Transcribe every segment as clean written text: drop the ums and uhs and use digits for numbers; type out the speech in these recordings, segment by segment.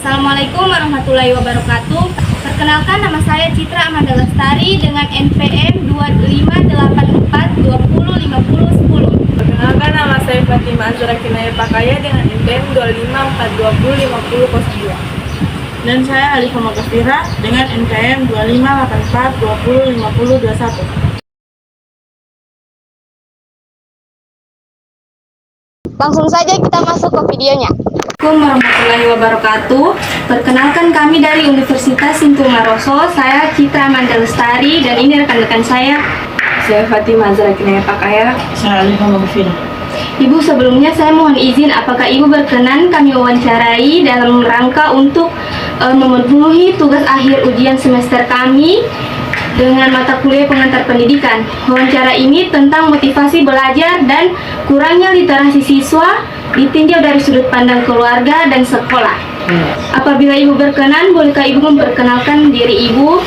Assalamualaikum warahmatullahi wabarakatuh. Perkenalkan, nama saya Citra Amanda Lestari dengan NPM 2584205010. Perkenalkan, nama saya Fatima Azra Kinaya Pakaya dengan NPM 25422002. Dan saya Alifah Makasira dengan NPM 2584205021. Langsung saja kita masuk ke videonya. Assalamualaikum warahmatullahi wabarakatuh. Perkenalkan, kami dari Universitas Sintu Maroso. Saya Citra Amanda Lestari dan ini rekan-rekan saya. Saya Fatima Azra Kinaya Pakaya. Saya Alifah Makasira. Ibu, sebelumnya saya mohon izin, apakah Ibu berkenan kami wawancarai dalam rangka untuk memenuhi tugas akhir ujian semester kami dengan mata kuliah pengantar pendidikan. Wawancara ini tentang motivasi belajar dan kurangnya literasi siswa ditinjau dari sudut pandang keluarga dan sekolah. Apabila Ibu berkenan, bolehkah Ibu memperkenalkan diri Ibu,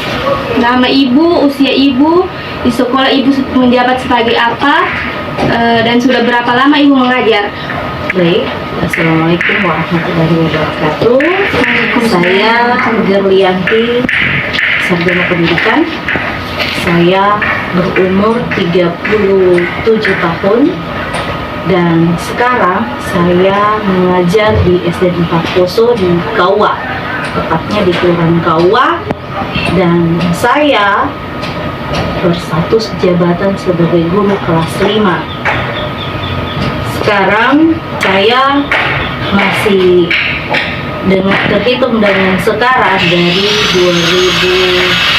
nama Ibu, usia Ibu, di sekolah Ibu menjabat sebagai apa, dan sudah berapa lama Ibu mengajar? Baik, Assalamualaikum warahmatullahi wabarakatuh. Saya Gerlianti, sarjana pendidikan. Saya berumur 37 tahun dan sekarang saya mengajar di SD 4 Poso di Kaua, tepatnya di Kelurahan Kaua, dan saya berstatus jabatan sebagai guru kelas 5. Sekarang saya masih terhitung dengan setara dari 2007.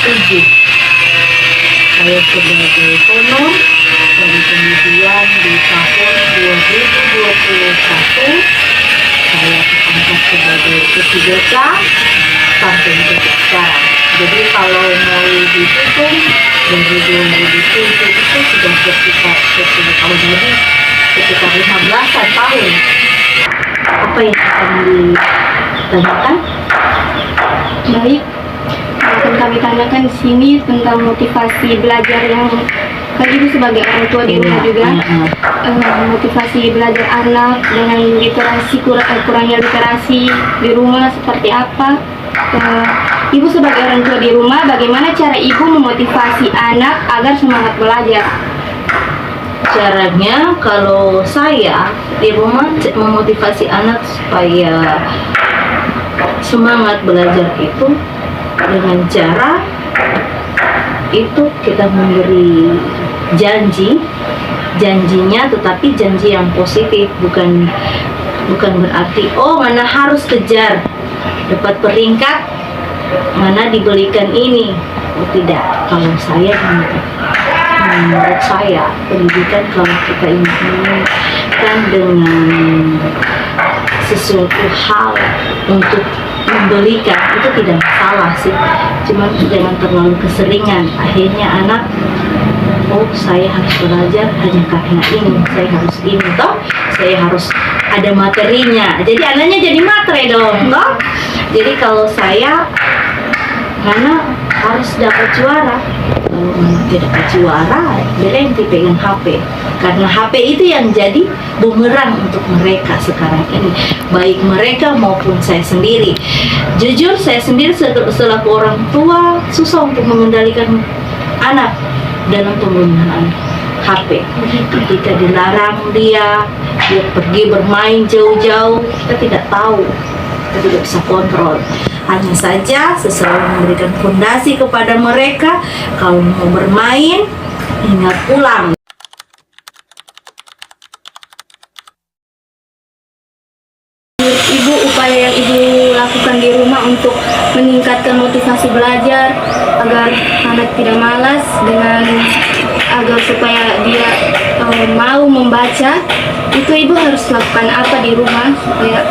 Saya sebagai honor dan kemudian di tahun 2021 saya terangkat sebagai P3K sampai detik sekarang. Jadi kalau mau dihitung dari 2007 itu sudah sekitar 10 tahun lebih, sekitar 15 tahun. Apa yang akan ditanyakan? Baik, akan kami tanyakan di sini tentang motivasi belajar yang kan Ibu sebagai orang tua di rumah juga. Motivasi belajar anak dengan literasi, kurangnya literasi di rumah seperti apa? Ibu sebagai orang tua di rumah, bagaimana cara Ibu memotivasi anak agar semangat belajar? Caranya, kalau saya di rumah memotivasi anak supaya semangat belajar itu dengan cara itu kita memberi janjinya, tetapi janji yang positif, bukan berarti mana harus kejar dapat peringkat, mana dibelikan ini. Tidak, kalau saya menurut saya pendidikan kalau kita inginkan dengan sesuatu hal untuk membelikan itu tidak salah sih, cuman jangan terlalu keseringan. Akhirnya anak, saya harus belajar hanya karena ini, saya harus ini toh, saya harus ada materinya, jadi anaknya jadi matre dong toh. Jadi kalau saya karena harus dapat juara, kalau tidak dapat juara berhenti pegang HP, karena HP itu yang jadi bumerang untuk mereka sekarang ini, baik mereka maupun saya sendiri. Jujur saya sendiri selaku orang tua susah untuk mengendalikan anak dalam penggunaan HP. Ketika dilarang dia pergi bermain jauh-jauh, kita tidak tahu, kita tidak bisa kontrol. Hanya saja seseorang memberikan fondasi kepada mereka, kalau mau bermain ingat pulang. Ibu, upaya yang Ibu lakukan di rumah untuk meningkatkan motivasi belajar agar anak tidak malas, agar supaya dia mau membaca, itu Ibu harus lakukan apa di rumah supaya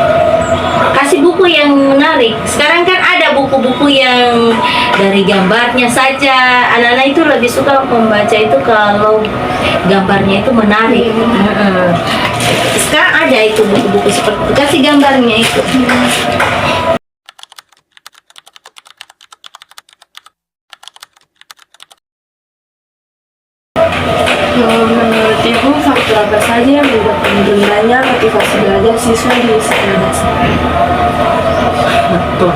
Kasih buku yang menarik. Sekarang kan ada buku-buku yang dari gambarnya saja. Anak-anak itu lebih suka membaca itu kalau gambarnya itu menarik. Sekarang ada itu buku-buku seperti itu, kasih gambarnya itu. menurut Ibu, faktor apa saja yang membuat menurunnya motivasi belajar siswa di sekolah dasar? Faktor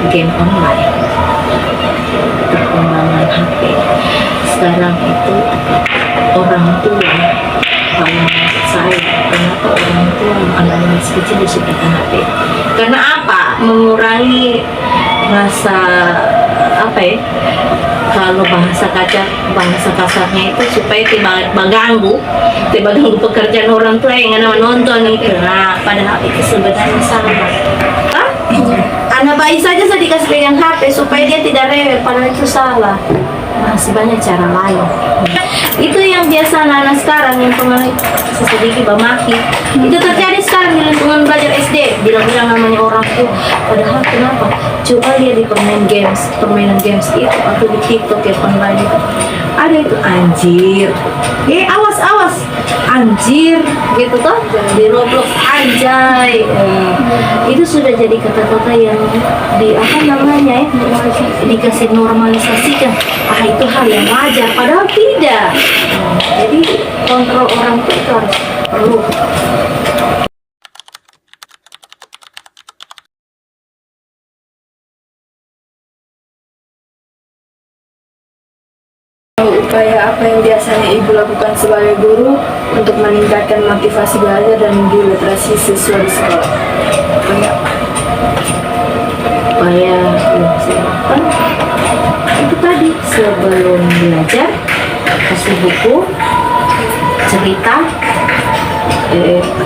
game online, perkembangan HP. Sekarang itu orang tua, kalau menurut saya, kenapa orang tua anak-anak masih kecil disuguhkan HP? Karena apa? Mengurangi rasa apa ya? Kalau bahasa kasarnya itu supaya tidak mengganggu pekerjaan orang tua yang menonton itu. Nah, padahal itu sebenarnya salah. Hah? Anak bayi saja saya dikasih pegang HP supaya dia tidak rewel, padahal itu salah. Masih banyak cara lain. Itu yang biasa anak-anak sekarang yang pengen sedikit bamaki. Itu terjadi sekarang di lingkungan belajar SD. Bilang-bilang namanya orang tua. Padahal kenapa? Coba dia di permainan games itu atau di TikTok ya online itu. Ada itu anjir. Awas anjir gitu toh. Di Roblox anjay. Itu sudah jadi kata-kata yang dikasih normalisasikan. Itu hal yang wajar, padahal tidak. Jadi kontrol orang tua itu harus perlu. Upaya apa yang biasanya Ibu lakukan sebagai guru untuk meningkatkan motivasi belajar dan literasi siswa di sekolah? Upaya yang saya lakukan itu tadi, sebelum belajar kasih buku, cerita,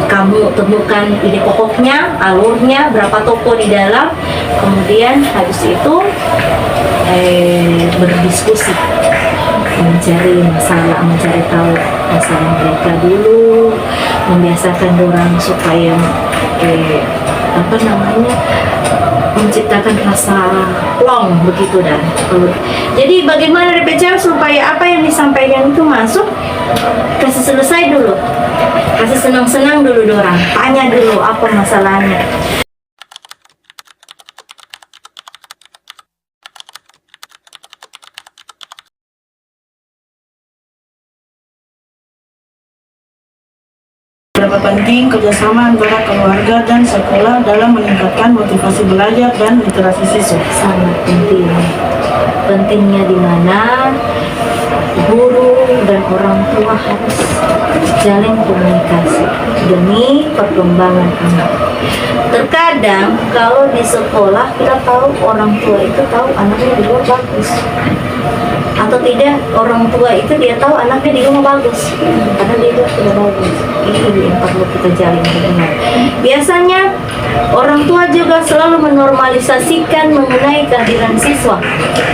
kamu temukan ide pokoknya, alurnya, berapa toko di dalam, kemudian habis itu berdiskusi, mencari tahu masalah mereka dulu, membiasakan orang supaya menciptakan rasa plong begitu dan jadi bagaimana DPCM supaya apa yang disampaikan itu masuk, kasih selesai dulu, kasih senang-senang dulu dorang, tanya dulu apa masalahnya. Berapa penting kerjasama antara keluarga dan sekolah dalam meningkatkan motivasi belajar dan literasi siswa? Sangat penting. Pentingnya di mana guru dan orang tua harus jalin komunikasi demi perkembangan anak. Terkadang kalau di sekolah kita tahu orang tua itu tahu anaknya di luar bagus, atau tidak orang tua itu dia tahu anaknya di rumah bagus, karena dia itu tidak bagus. Itu yang perlu kita jalin hubungan. Biasanya orang tua juga selalu menormalisasikan mengenai kehadiran siswa.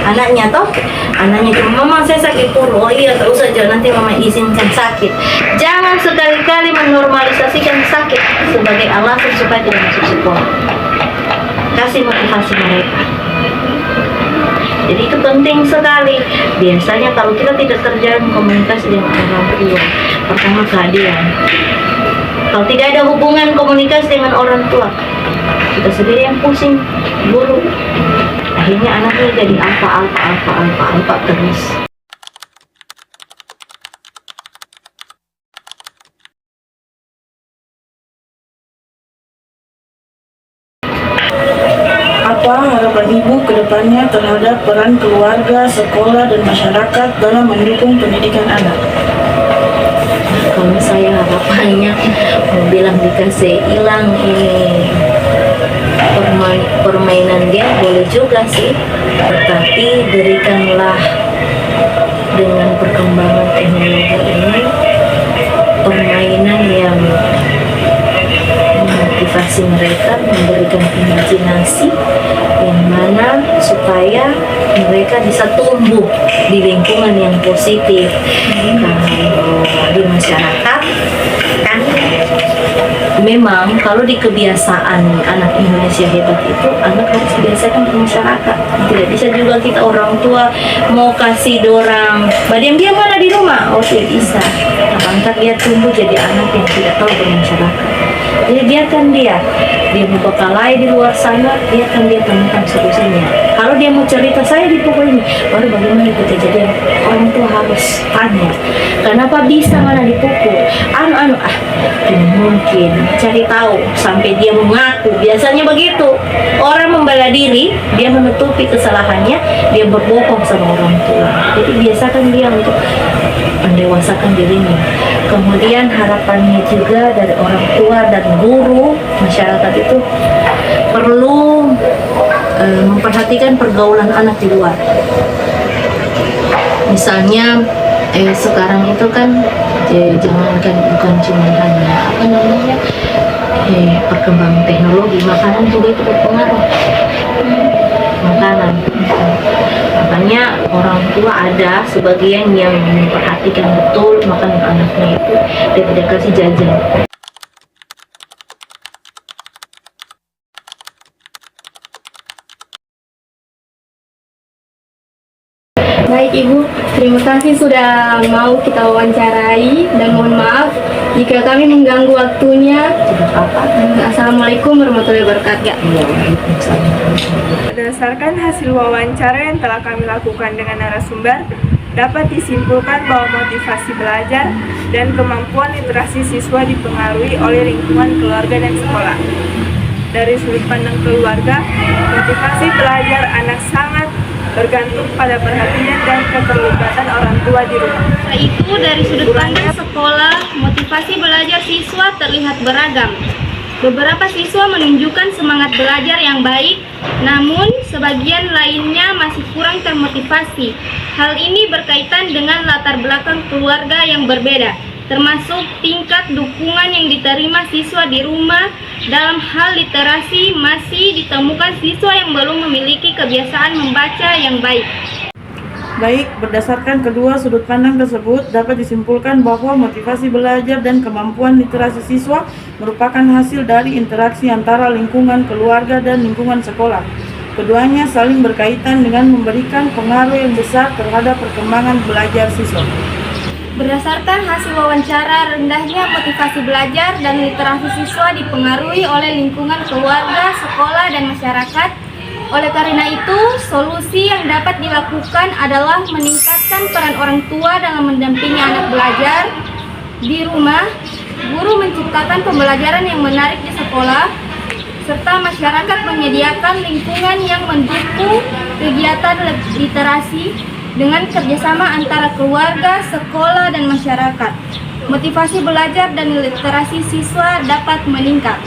Anaknya cuma, mama saya sakit perut, oh iya terus saja nanti mama izinkan sakit. Jangan sekali-kali menormalisasikan sakit sebagai alasan supaya tidak masuk sekolah. Kasih motivasi mereka. Jadi itu penting sekali. Biasanya kalau kita tidak terjalin komunikasi dengan orang tua, pertama keadilan. Kalau tidak ada hubungan komunikasi dengan orang tua, kita sendiri yang pusing, guru. Akhirnya anaknya jadi alfa terus. Apa harapan Ibu ke depannya terhadap peran keluarga, sekolah, dan masyarakat dalam mendukung pendidikan anak? Kalau saya harapannya mau bilang dikasih hilang ini permainan dia boleh juga sih, tetapi berikanlah dengan perkembangan teknologi ini permainan yang memotivasi mereka, memberikan imajinasi yang mana supaya mereka bisa tumbuh di lingkungan yang positif. Kalau di masyarakat kan memang kalau di kebiasaan anak Indonesia hebat itu, anak harus dibiasakan ke masyarakat. Tidak bisa juga kita orang tua mau kasih dorang diam-diam mana di rumah, oh tidak bisa. Nah, dia tumbuh jadi anak yang tidak tahu bermasyarakat. Jadi biarkan dia berkelahi di luar sana, biarkan dia temukan solusinya. Kalau dia mau cerita saya dipukul ini, baru bagaimana itu kejadian, orang tua harus tanya kenapa bisa mana dipukul, tidak mungkin, cari tahu sampai dia mengaku. Biasanya begitu, orang membela diri, dia menutupi kesalahannya, dia berbohong sama orang tua. Jadi biasakan dia untuk mendewasakan dirinya. Kemudian harapannya juga dari orang tua dan guru, masyarakat itu perlu memperhatikan pergaulan anak di luar. Misalnya sekarang itu kan jangankan bukan cuma hanya perkembangan teknologi, makanan juga itu berpengaruh. Makanan, makanya orang tua ada sebagian yang memperhatikan betul makanan anaknya itu, dia tidak kasih jajan. Baik Ibu, terima kasih sudah mau kita wawancarai dan mohon maaf jika kami mengganggu waktunya. Assalamualaikum warahmatullahi wabarakatuh. Berdasarkan hasil wawancara yang telah kami lakukan dengan narasumber, dapat disimpulkan bahwa motivasi belajar dan kemampuan literasi siswa dipengaruhi oleh lingkungan keluarga dan sekolah. Dari sudut pandang keluarga, motivasi belajar anak sangat bergantung pada perhatian dan keterlibatan orang tua di rumah. Setelah itu, dari sudut pandang sekolah, motivasi belajar siswa terlihat beragam. Beberapa siswa menunjukkan semangat belajar yang baik, namun sebagian lainnya masih kurang termotivasi. Hal ini berkaitan dengan latar belakang keluarga yang berbeda, termasuk tingkat dukungan yang diterima siswa di rumah. Dalam hal literasi, masih ditemukan siswa yang belum memiliki kebiasaan membaca yang baik. Baik, berdasarkan kedua sudut pandang tersebut, dapat disimpulkan bahwa motivasi belajar dan kemampuan literasi siswa merupakan hasil dari interaksi antara lingkungan keluarga dan lingkungan sekolah. Keduanya saling berkaitan dengan memberikan pengaruh yang besar terhadap perkembangan belajar siswa. Berdasarkan hasil wawancara, rendahnya motivasi belajar dan literasi siswa dipengaruhi oleh lingkungan keluarga, sekolah, dan masyarakat. Oleh karena itu, solusi yang dapat dilakukan adalah meningkatkan peran orang tua dalam mendampingi anak belajar di rumah, guru menciptakan pembelajaran yang menarik di sekolah, serta masyarakat menyediakan lingkungan yang mendukung kegiatan literasi dengan kerjasama antara keluarga, sekolah, dan masyarakat. Motivasi belajar dan literasi siswa dapat meningkat.